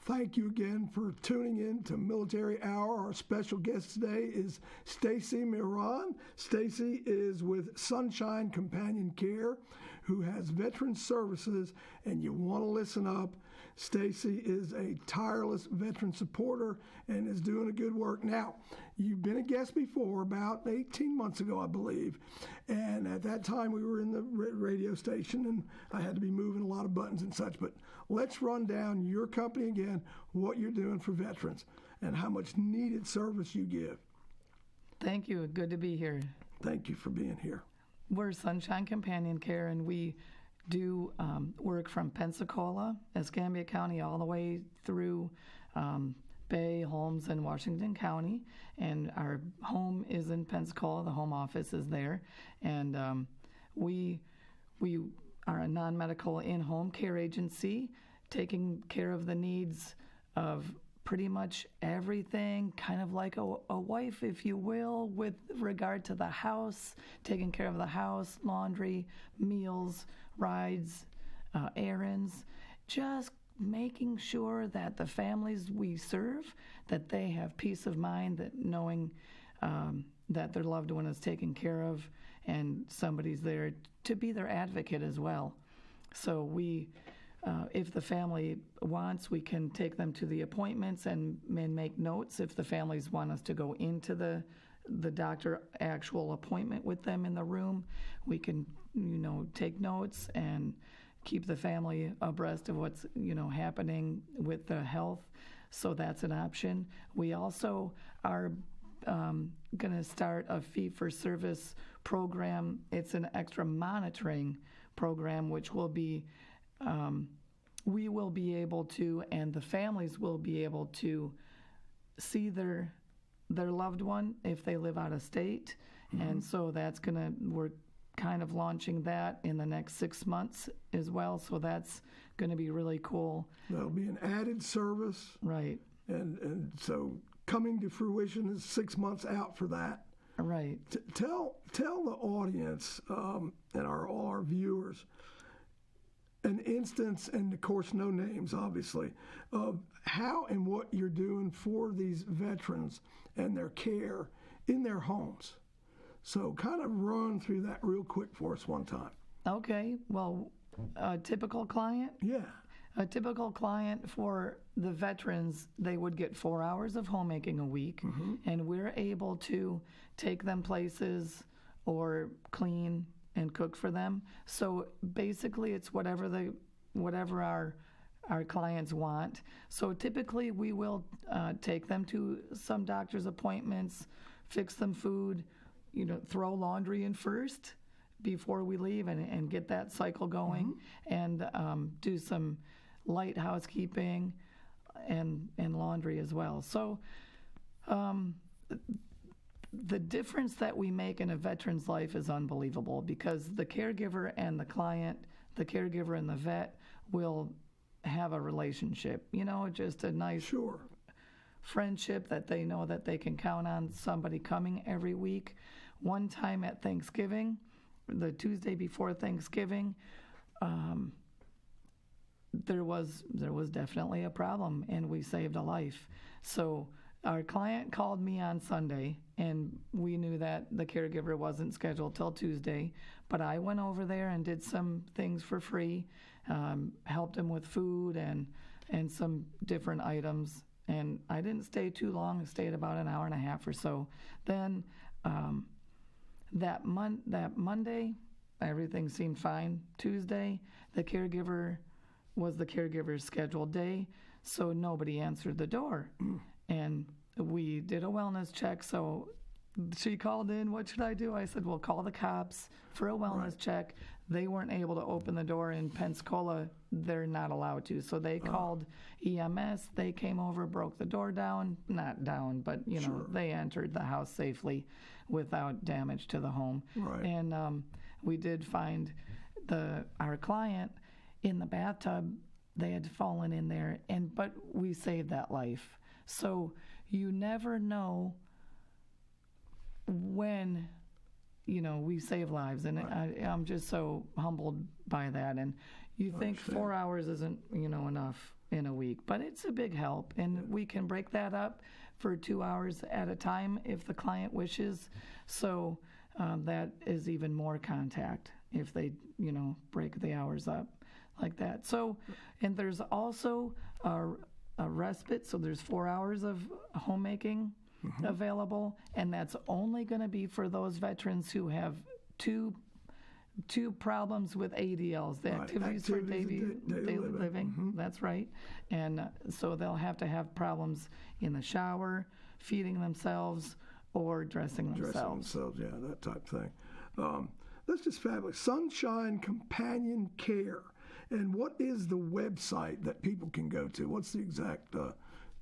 thank you again for tuning in to Military Hour. Our special guest today is Staci Miron. Staci is with Sonshine Companion Care, who has veteran services, and you want to listen up. Staci is a tireless veteran supporter and is doing a good work. Now, you've been a guest before, about 18 months ago, I believe, and at that time we were in the radio station, and I had to be moving a lot of buttons and such, but let's run down your company again, what you're doing for veterans, and how much needed service you give. Thank you. Good to be here. Thank you for being here. We're Sonshine Companion Care, and we do work from Pensacola, Escambia County, all the way through Bay, Holmes, and Washington County. And our home is in Pensacola. The home office is there. And we are a non-medical in-home care agency, taking care of the needs of pretty much everything, kind of like a wife, if you will, with regard to the house, taking care of the house, laundry, meals, rides, errands, just making sure that the families we serve, that they have peace of mind, that knowing that their loved one is taken care of and somebody's there to be their advocate as well. So we, if the family wants, we can take them to the appointments and make notes. If the families want us to go into the doctor actual appointment with them in the room, we can, take notes and keep the family abreast of what's, happening with the health. So that's an option. We also are going to start a fee-for-service program. It's an extra monitoring program, which will be, we will be able to, and the families will be able to see their loved one if they live out of state. Mm-hmm. And so we're kind of launching that in the next 6 months as well. So that's going to be really cool. That'll be an added service. Right. And so coming to fruition is 6 months out for that. Right. Tell the audience and all our viewers an instance, and of course no names obviously, of how and what you're doing for these veterans and their care in their homes. So kind of run through that real quick for us one time. Okay. Well, a typical client? Yeah. A typical client for the veterans, they would get 4 hours of homemaking a week, mm-hmm. and we're able to take them places or clean and cook for them. So basically it's whatever our clients want. So typically we will take them to some doctor's appointments, fix them food, throw laundry in first before we leave and get that cycle going, mm-hmm. and do some light housekeeping and laundry as well. So the difference that we make in a veteran's life is unbelievable, because the caregiver and the client, the caregiver and the vet will have a relationship, just a nice friendship that they know that they can count on somebody coming every week. One time at Thanksgiving, the Tuesday before Thanksgiving, there was definitely a problem, and we saved a life. So our client called me on Sunday, and we knew that the caregiver wasn't scheduled till Tuesday, but I went over there and did some things for free, helped him with food and some different items, and I didn't stay too long. I stayed about an hour and a half or so. Then that Monday, everything seemed fine. Tuesday, the caregiver was the caregiver's scheduled day, so nobody answered the door. And we did a wellness check, so she called in, what should I do? I said, well, call the cops for a wellness check. They weren't able to open the door in Pensacola. They're not allowed to. So they called EMS. They came over, broke the door down. Not down, but, they entered the house safely without damage to the home. Right. And we did find our client in the bathtub. They had fallen in there, but we saved that life. So you never know when, we save lives. And I'm just so humbled by that. And you think 4 hours isn't, enough. in a week, but it's a big help, and we can break that up for 2 hours at a time if the client wishes. So that is even more contact if they, break the hours up like that. So, and there's also a respite. So there's 4 hours of homemaking available, and that's only going to be for those veterans who have two problems with ADLs, the activities for daily living. That's right. And so they'll have to have problems in the shower, feeding themselves, or dressing themselves. Yeah, that type thing. That's just fabulous. Sonshine Companion Care. And what is the website that people can go to? What's the exact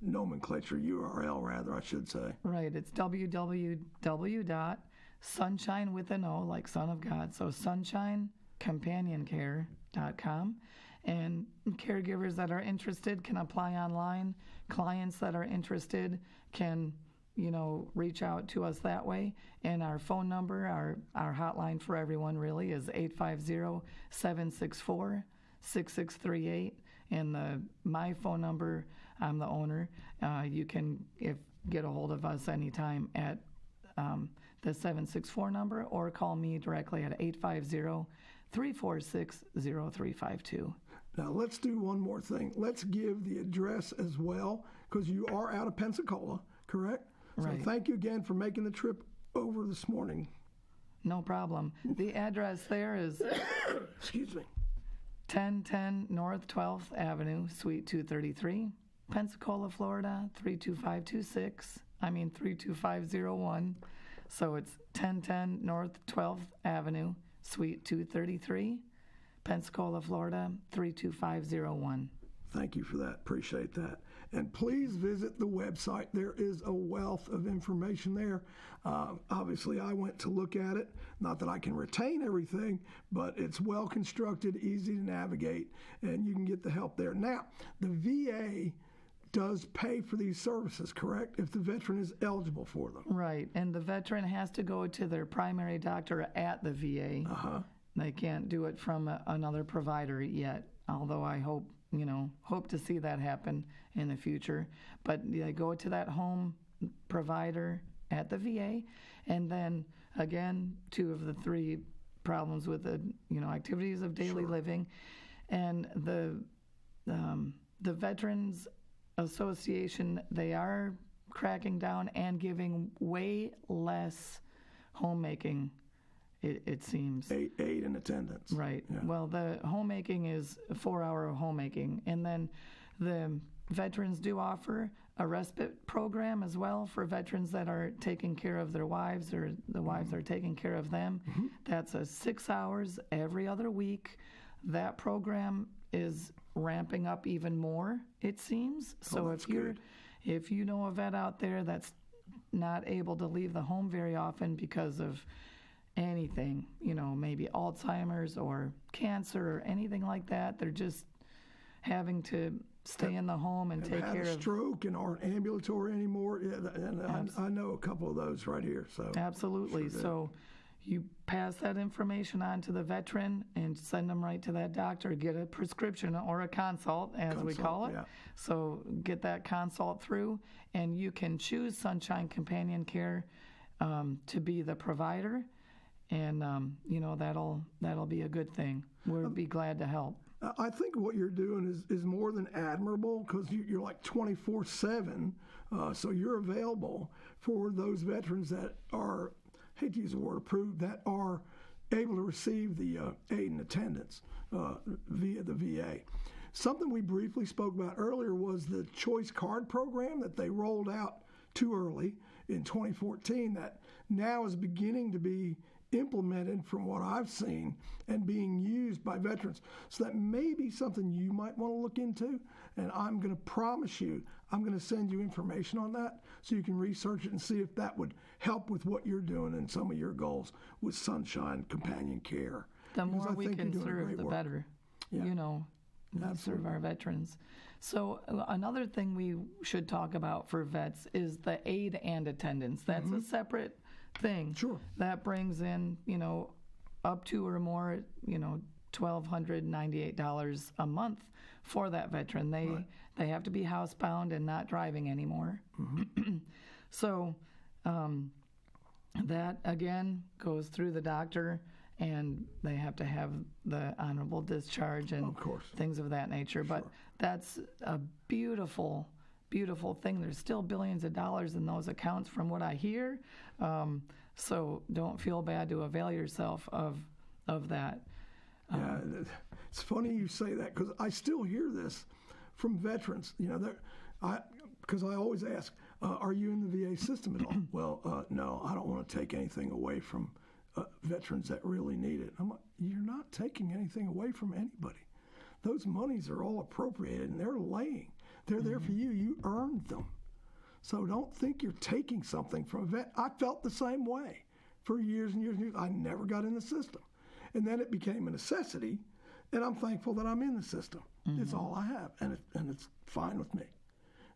nomenclature, URL rather, I should say? Right. It's www.sonshine with an O, like Son of God. So sonshinecompanioncare.com. And caregivers that are interested can apply online. Clients that are interested can, reach out to us that way. And our phone number, our hotline for everyone really is 850-764-6638. And my phone number, I'm the owner. You can get a hold of us anytime at the 764 number, or call me directly at 850-346-0352. Now let's do one more thing. Let's give the address as well, because you are out of Pensacola, correct? Right. So thank you again for making the trip over this morning. No problem. The address there is excuse me, 1010 North 12th Avenue, Suite 233, Pensacola, Florida, 32501. So it's 1010 North 12th Avenue, Suite 233, Pensacola, Florida, 32501. Thank you for that. Appreciate that. And please visit the website. There is a wealth of information there. Obviously, I went to look at it. Not that I can retain everything, but it's well constructed, easy to navigate, and you can get the help there. Now, the VA does pay for these services, correct? If the veteran is eligible for them. Right. And the veteran has to go to their primary doctor at the VA. They can't do it from another provider yet, although I hope to see that happen in the future. But they go to that home provider at the VA, and then again, 2 of the 3 problems with the activities of daily living, and the Veterans Association, they are cracking down and giving way less homemaking. It seems. Aid in attendance. Right. Yeah. Well, the homemaking is a 4-hour homemaking. And then the veterans do offer a respite program as well for veterans that are taking care of their wives, or the wives are taking care of them. That's 6 hours every other week. That program is ramping up even more, it seems. So if you know a vet out there that's not able to leave the home very often because of anything, maybe Alzheimer's or cancer or anything like that, they're just having to stay in the home and take care of stroke and aren't ambulatory anymore. Yeah, and I know a couple of those right here. So absolutely. So you pass that information on to the veteran and send them right to that doctor. Get a prescription or a consult, as we call it. Yeah. So get that consult through, and you can choose Sonshine Companion Care to be the provider. And, that'll be a good thing. We'll be glad to help. I think what you're doing is more than admirable, because you're like 24/7. So you're available for those veterans that are, hate to use the word approved, that are able to receive the aid and attendance via the VA. Something we briefly spoke about earlier was the choice card program that they rolled out too early in 2014 that now is beginning to be implemented, from what I've seen, and being used by veterans. So that may be something you might want to look into, and I'm going to promise you I'm going to send you information on that so you can research it and see if that would help with what you're doing and some of your goals with Sonshine Companion Care. The more we can serve, the better. Yeah. Serve our veterans. So another thing we should talk about for vets is the aid and attendance. That's a separate thing. Sure. That brings in, up to or more, $1,298 a month for that veteran. They have to be housebound and not driving anymore. So that, again, goes through the doctor, and they have to have the honorable discharge and things of that nature. But that's a beautiful, beautiful thing. There's still billions of dollars in those accounts from what I hear. So don't feel bad to avail yourself of that. Yeah, it's funny you say that, because I still hear this from veterans. Because I always ask, are you in the VA system at all? Well, no, I don't want to take anything away from veterans that really need it. I'm like, you're not taking anything away from anybody. Those monies are all appropriated, and they're laying. They're there for you. You earned them. So don't think you're taking something from a vet. I felt the same way for years and years and years. I never got in the system. And then it became a necessity, and I'm thankful that I'm in the system. It's all I have, and it's fine with me.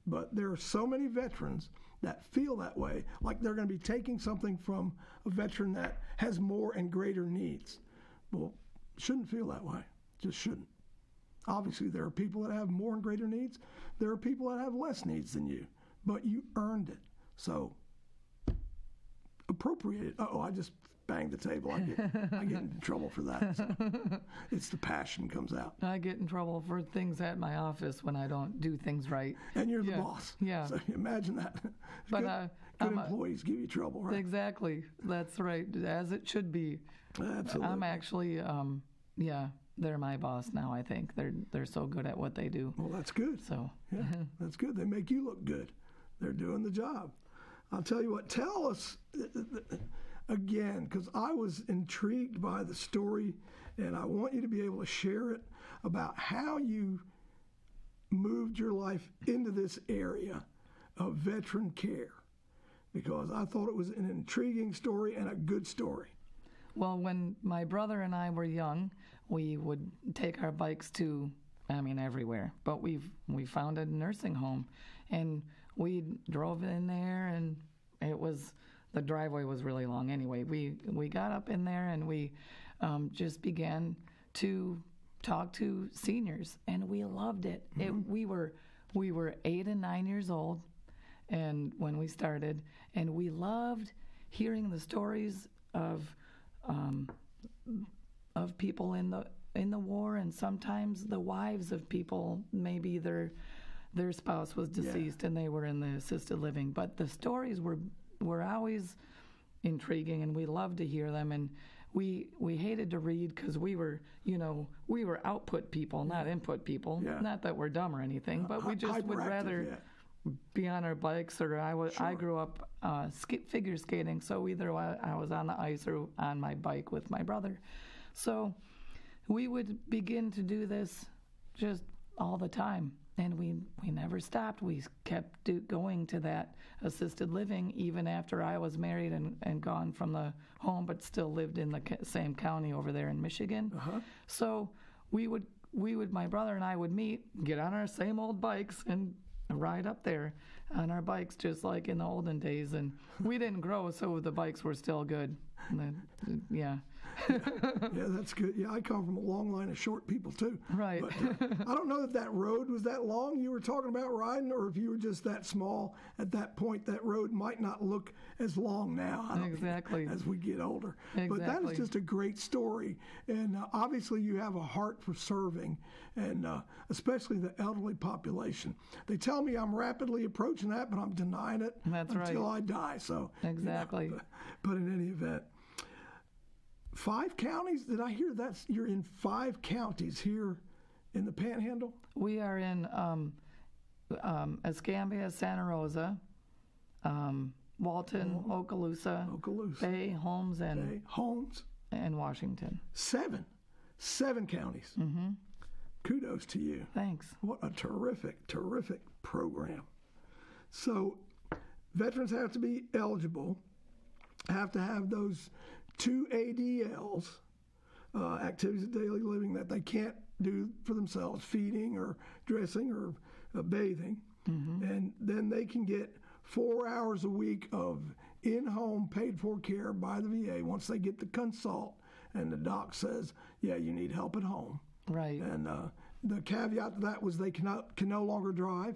But there are so many veterans that feel that way, like they're going to be taking something from a veteran that has more and greater needs. Well, shouldn't feel that way. Just shouldn't. Obviously, there are people that have more and greater needs. There are people that have less needs than you, but you earned it. So appropriate it. Uh-oh, I just banged the table. I get in trouble for that. So it's the passion comes out. I get in trouble for things at my office when I don't do things right. And you're the boss. Yeah. So imagine that. But good employees give you trouble, right? Exactly. That's right. As it should be. Absolutely. I'm actually, they're my boss now, I think. They're so good at what they do. Well, that's good. So yeah, that's good. They make you look good. They're doing the job. I'll tell you what, tell us again, because I was intrigued by the story, and I want you to be able to share it, about how you moved your life into this area of veteran care, because I thought it was an intriguing story and a good story. Well, when my brother and I were young, we would take our bikes to, everywhere. But we found a nursing home, and we drove in there, and the driveway was really long anyway. We got up in there, and we just began to talk to seniors, and we loved it. We were 8 and 9 years old, and when we started, and we loved hearing the stories of people in the war, and sometimes the wives of people, maybe their spouse was deceased and they were in the assisted living. But the stories were always intriguing, and we loved to hear them. And we hated to read, because we were output people, not input people. Yeah. Not that we're dumb or anything, but we just would rather be on our bikes. Or I grew up figure skating, so either I was on the ice or on my bike with my brother. So we would begin to do this just all the time, and we never stopped. We kept going to that assisted living even after I was married and gone from the home, but still lived in the same county over there in Michigan. So we would, my brother and I would meet, get on our same old bikes, and ride up there on our bikes, just like in the olden days. And we didn't grow, so the bikes were still good. Yeah, that's good. Yeah, I come from a long line of short people too. Right. But, I don't know if that road was that long you were talking about riding, or if you were just that small at that point. That road might not look as long now. Exactly. As we get older. Exactly. But that is just a great story, and obviously you have a heart for serving, and especially the elderly population. They tell me I'm rapidly approaching that, but I'm denying it until I die. So exactly. But in any event. 5 counties? Did I hear that? You're in 5 counties here in the Panhandle? We are in Escambia, Santa Rosa, Walton, Okaloosa, Bay, Holmes, and Washington. 7 counties. Mm-hmm. Kudos to you. Thanks. What a terrific program. So veterans have to be eligible, have to have those 2 ADLs, activities of daily living, that they can't do for themselves, feeding or dressing or bathing. Mm-hmm. And then they can get 4 hours a week of in-home paid-for care by the VA once they get the consult and the doc says, yeah, you need help at home. Right. And the caveat to that was they can no longer drive.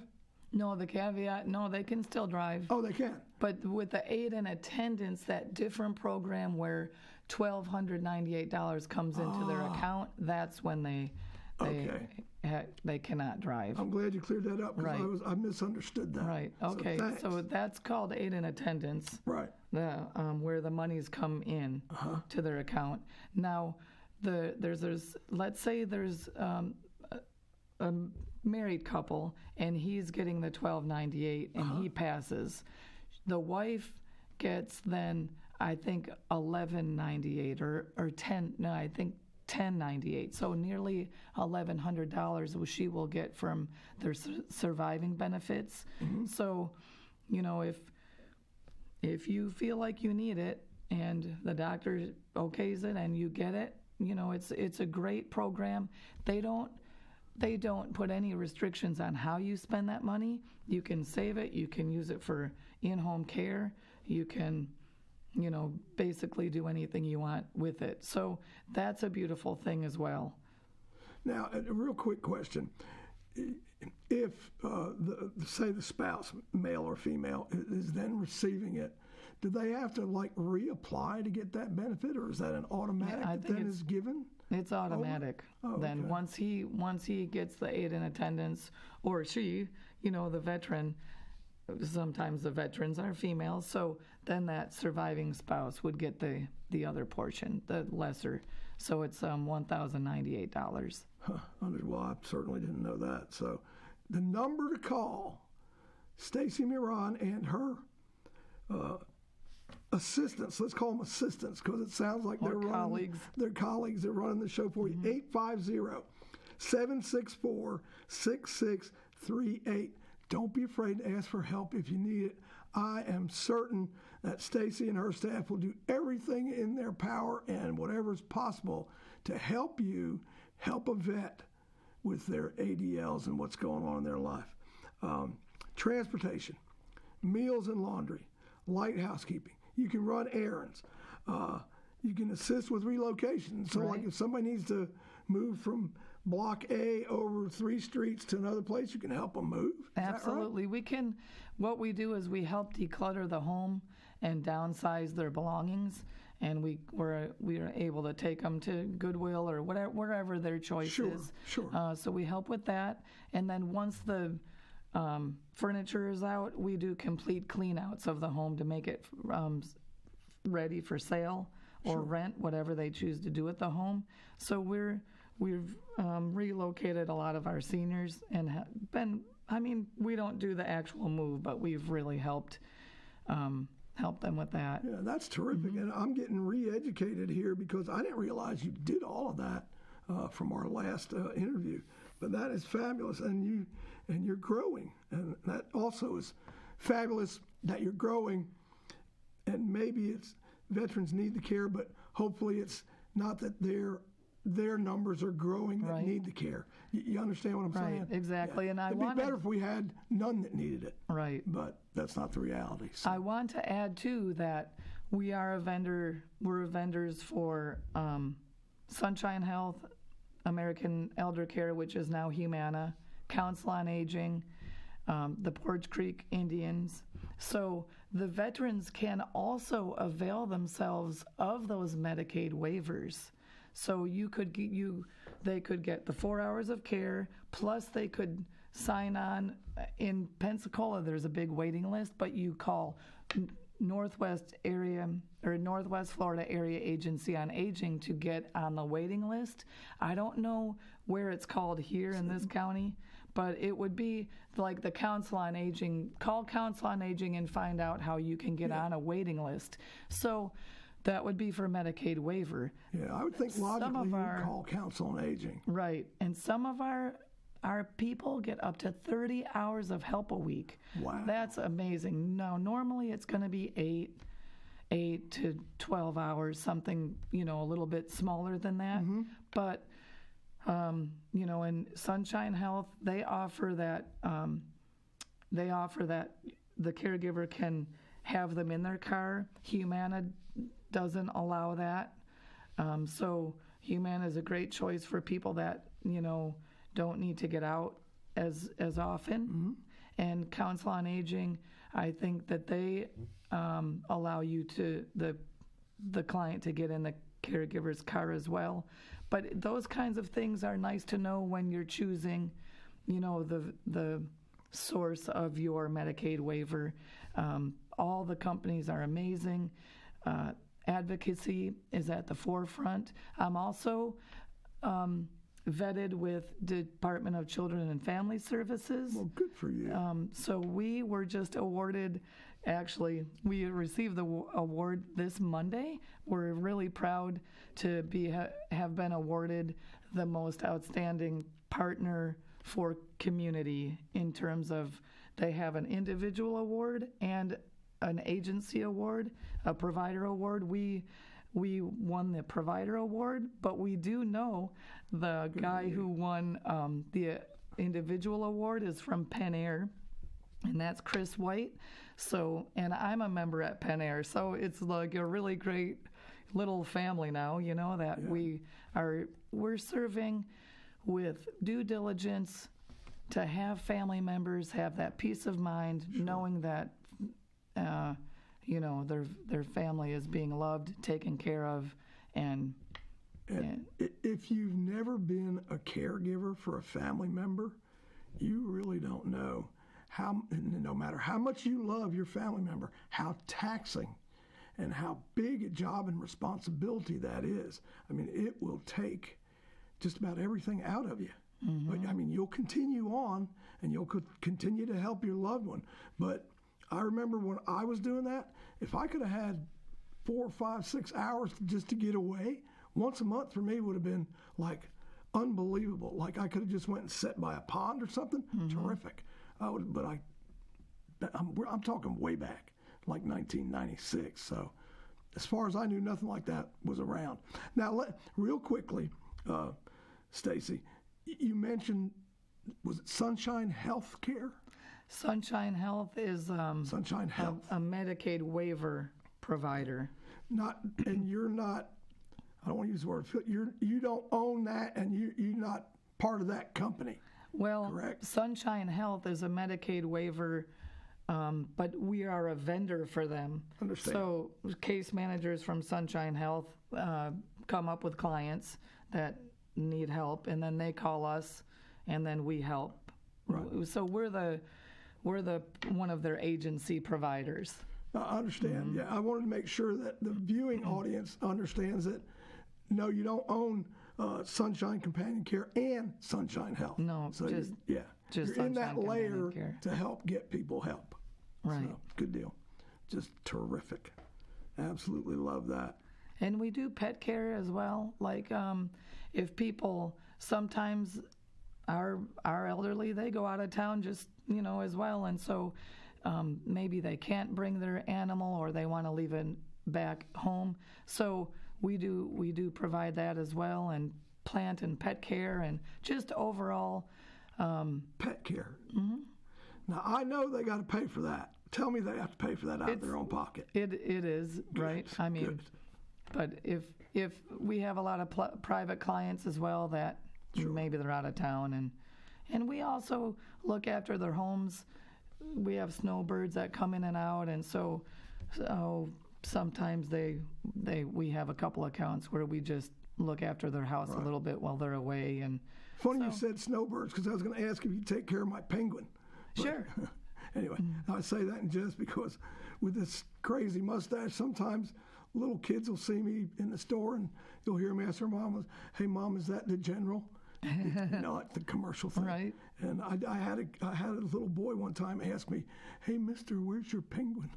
No, the caveat, no, they can still drive. Oh, they can. But with the aid and attendance, that different program where $1,298 comes into their account, that's when they cannot drive. I'm glad you cleared that up because Right. I misunderstood that. Right. Okay. So that's called aid and attendance. Right. Where the monies come in to their account. Now, let's say there's a married couple and he's getting the $1,298 and he passes. The wife gets then I think $1,198 or 10. No, I think $1,098. So nearly $1,100 she will get from their surviving benefits. Mm-hmm. So, if you feel like you need it and the doctor okays it and you get it, it's a great program. They don't put any restrictions on how you spend that money. You can save it. You can use it for in-home care. You can, basically do anything you want with it. So that's a beautiful thing as well. Now, a real quick question. If, say the spouse, male or female, is then receiving it, do they have to reapply to get that benefit, or is that an automatic that then is given? It's automatic. Then okay. once he gets the aid and attendance, or she, the veteran, sometimes the veterans are females, so then that surviving spouse would get the other portion, the lesser. So it's $1,098. Well, I certainly didn't know that. So the number to call, Staci Miron and her assistants, let's call them assistants because it sounds like they're colleagues. They're colleagues. They're running the show for you. 850-764-6638. Don't be afraid to ask for help if you need it. I am certain that Staci and her staff will do everything in their power and whatever is possible to help you help a vet with their ADLs and what's going on in their life. Transportation, meals and laundry, light housekeeping. You can run errands. You can assist with relocation. So like if somebody needs to move from Block A over 3 streets to another place, you can help them move. Absolutely. We can. What we do is we help declutter the home and downsize their belongings, and we are able to take them to Goodwill or wherever their choice is. Sure. So we help with that, and then once the furniture is out, we do complete clean-outs of the home to make it ready for sale or rent, whatever they choose to do at the home. So we've relocated a lot of our seniors and we don't do the actual move, but we've really helped them with that. Yeah, that's terrific. Mm-hmm. And I'm getting re-educated here because I didn't realize you did all of that from our last interview. But that is fabulous, and you're growing, and that also is fabulous that you're growing. And maybe it's veterans need the care, but hopefully it's not that their numbers are growing that need the care. You understand what I'm saying? Right, exactly. Yeah. And it'd be better if we had none that needed it. Right. But that's not the reality. So. I want to add too that we are a vendor. We're vendors for Sonshine Health, American Elder Care, which is now Humana, Council on Aging, the Porch Creek Indians. So the veterans can also avail themselves of those Medicaid waivers. So they could get the 4 hours of care, plus they could sign on. In Pensacola, there's a big waiting list, but you call Northwest Florida Area Agency on Aging to get on the waiting list. I don't know where it's called here in this county, but it would be like the Council on Aging. Call Council on Aging and find out how you can get on a waiting list. So that would be for Medicaid waiver. Yeah, I would think logically you'd call Council on Aging. Right, and some of our people get up to 30 hours of help a week. Wow. That's amazing. Now, normally it's going to be 8 to 12 hours, something, a little bit smaller than that. Mm-hmm. But, in Sonshine Health, they offer that the caregiver can have them in their car. Humana doesn't allow that. So Humana is a great choice for people that, don't need to get out as often. And Council on Aging, I think that they allow you the client to get in the caregiver's car as well. But those kinds of things are nice to know when you're choosing, the source of your Medicaid waiver. All the companies are amazing. Advocacy is at the forefront. I'm also vetted with Department of Children and Family Services. Well, good for you. So we were just awarded, actually, we received the award this Monday. We're really proud to have been awarded the most outstanding partner for community in terms of they have an individual award and an agency award, a provider award. We won the provider award, but we do know the guy who won the individual award is from Penn Air, and that's Chris White. So, and I'm a member at Penn Air, so it's like a really great little family now, that we're serving with due diligence to have family members have that peace of mind, knowing that their family is being loved, taken care of, and if you've never been a caregiver for a family member, you really don't know how, no matter how much you love your family member, how taxing and how big a job and responsibility that is. I mean, it will take just about everything out of you. But I mean, you'll continue on and you'll continue to help your loved one. But I remember when I was doing that, if I could have had 4, 5, 6 hours just to get away, once a month for me would have been like unbelievable. Like I could have just went and sat by a pond or something. Terrific. I'm talking way back, like 1996. So as far as I knew, nothing like that was around. Now, real quickly, Staci, you mentioned, was it Sonshine Health Care? Sonshine Health is Sonshine Health, a Medicaid waiver provider. And you're not. I don't want to use the word. You don't own that, and you're not part of that company. Well, correct? Sonshine Health is a Medicaid waiver, but we are a vendor for them. Understand. So case managers from Sonshine Health come up with clients that need help, and then they call us, and then we help. Right. So we're the one of their agency providers. I understand. Yeah, I wanted to make sure that the viewing audience understands that. No, you don't own Sonshine Companion Care and Sonshine Health. No, so just you're in that Sonshine layer Companion Care. to help get people help. Right. So, good deal. Just terrific. Absolutely love that. And we do pet care as well. Like if people sometimes our elderly, they go out of town just as well, and so maybe they can't bring their animal or they want to leave it back home. So we do provide that as well, and plant and pet care, and just overall pet care. Now I know they got to pay for that. Tell me they have to pay for that out of their own pocket. It is right. I mean, but if we have a lot of private clients as well that maybe they're out of town, and we also look after their homes. We have snowbirds that come in and out, and so sometimes we have a couple accounts where we just look after their house a little bit while they're away. And funny you said snowbirds, because I was going to ask if you take care of my penguin. Sure. Anyway, I say that just because with this crazy mustache, sometimes little kids will see me in the store and you'll hear me ask their mom, "Hey, Mom, is that the general?" Like the commercial thing. Right. And I had a little boy one time ask me, "Hey, mister, where's your penguin?"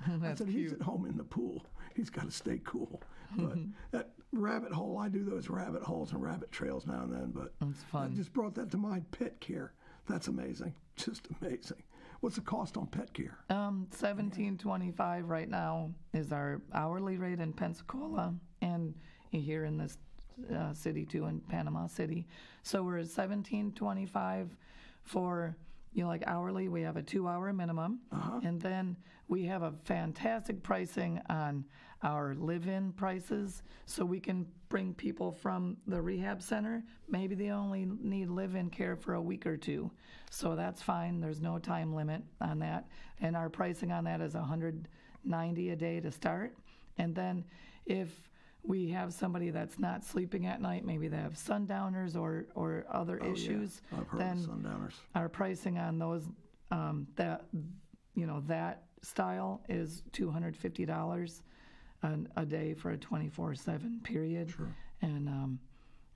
I said, cute. "He's at home in the pool. He's got to stay cool." But that rabbit hole, I do those rabbit holes and rabbit trails now and then. But that's fun. I just brought that to mind. Pet care. That's amazing. Just amazing. What's the cost on pet care? $17.25 right now is our hourly rate in Pensacola, and here in this city too, in Panama City. So we're at $17.25 for like hourly, we have a 2-hour minimum. And then we have a fantastic pricing on our live-in prices. So we can bring people from the rehab center. Maybe they only need live-in care for a week or two. So that's fine. There's no time limit on that. And our pricing on that is $190 a day to start. And then if we have somebody that's not sleeping at night, maybe they have sundowners or other issues, Yeah. I've heard then of sundowners. our pricing on those that style is $250 a day for a 24/7 period. Sure. And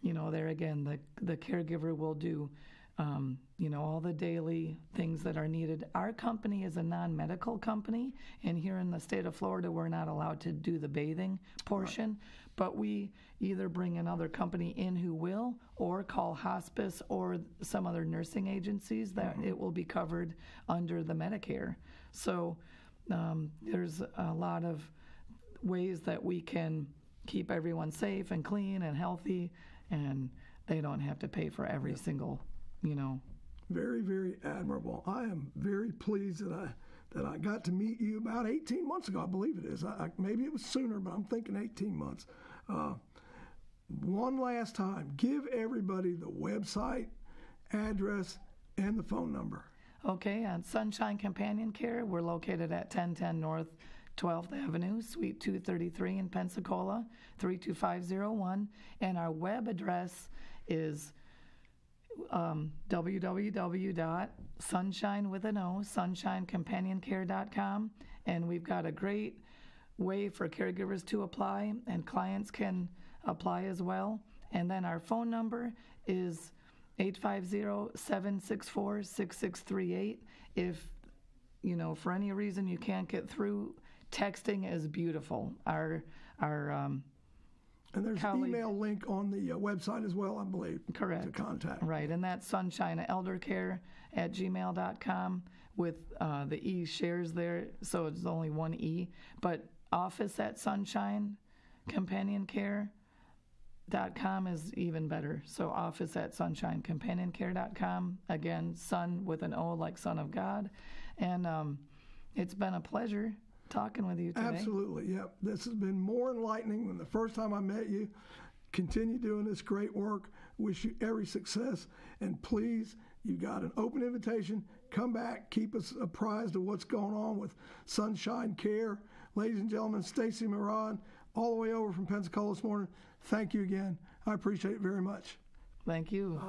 there again, the caregiver will do all the daily things that are needed. Our company is a non-medical company, and here in the state of Florida, we're not allowed to do the bathing portion, but we either bring another company in who will, or call hospice or some other nursing agencies that it will be covered under the Medicare. So there's a lot of ways that we can keep everyone safe and clean and healthy, and they don't have to pay for every single, Very, very admirable. I am very pleased that I got to meet you about 18 months ago, I believe it is. Maybe it was sooner, but I'm thinking 18 months. One last time, give everybody the website, address, and the phone number. Okay, on Sonshine Companion Care, we're located at 1010 North 12th Avenue, Suite 233 in Pensacola, 32501. And our web address is www.sunshinecompaniencare.com, and we've got a great way for caregivers to apply, and clients can apply as well. And then our phone number is 850-764-6638. If for any reason you can't get through, texting is beautiful. Our And there's an email link on the website as well, I believe. Correct. To contact. Right, and that's sunshineeldercare@gmail.com with the E shares there, so it's only one E. But office@sunshinecompaniencare.com is even better. So office@sunshinecompaniencare.com. Again, Sun with an O, like Son of God. And it's been a pleasure talking with you today. Absolutely, yep. This has been more enlightening than the first time I met you. Continue doing this great work. Wish you every success. And please, you've got an open invitation. Come back. Keep us apprised of what's going on with Sonshine Care. Ladies and gentlemen, Staci Miron, all the way over from Pensacola this morning. Thank you again. I appreciate it very much. Thank you.